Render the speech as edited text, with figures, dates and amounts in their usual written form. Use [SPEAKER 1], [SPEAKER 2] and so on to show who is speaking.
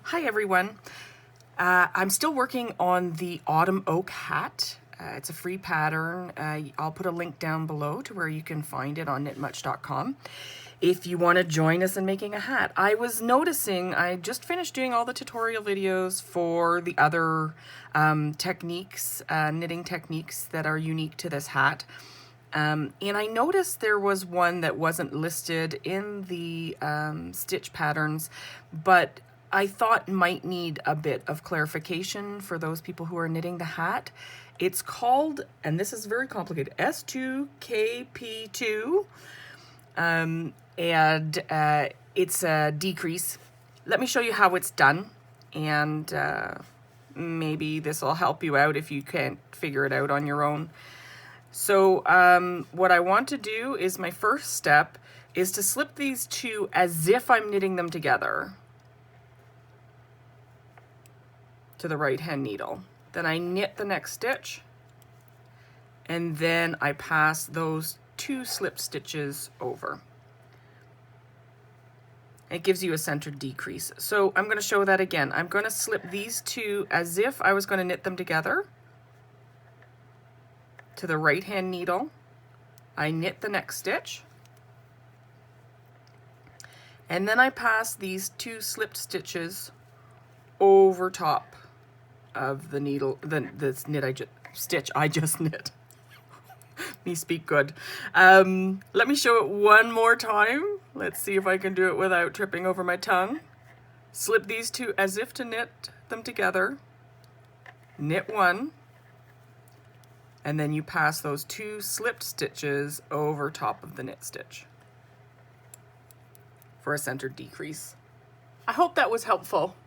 [SPEAKER 1] Hi everyone. I'm still working on the autumn oak hat. It's a free pattern. I'll put a link down below to where you can find it on knitmuch.com if you want to join us in making a hat. I was noticing I just finished doing all the tutorial videos for the other techniques, knitting techniques that are unique to this hat. And I noticed there was one that wasn't listed in the stitch patterns, but I thought might need a bit of clarification for those people who are knitting the hat. It's called, and this is very complicated, S2KP2, and it's a decrease. Let me show you how it's done, and maybe this will help you out if you can't figure it out on your own. So what I want to do is, my first step is to slip these two as if I'm knitting them together to the right hand needle. Then I knit the next stitch, and then I pass those two slip stitches over. It gives you a centered decrease. So I'm going to show that again. I'm going to slip these two as if I was going to knit them together to the right hand needle. I knit the next stitch, and then I pass these two slipped stitches over top of the needle, this stitch I just knit. Me speak good. Let me show it one more time. Let's see if I can do it without tripping over my tongue. Slip these two as if to knit them together, knit one, and then you pass those two slipped stitches over top of the knit stitch for a centered decrease. I hope that was helpful.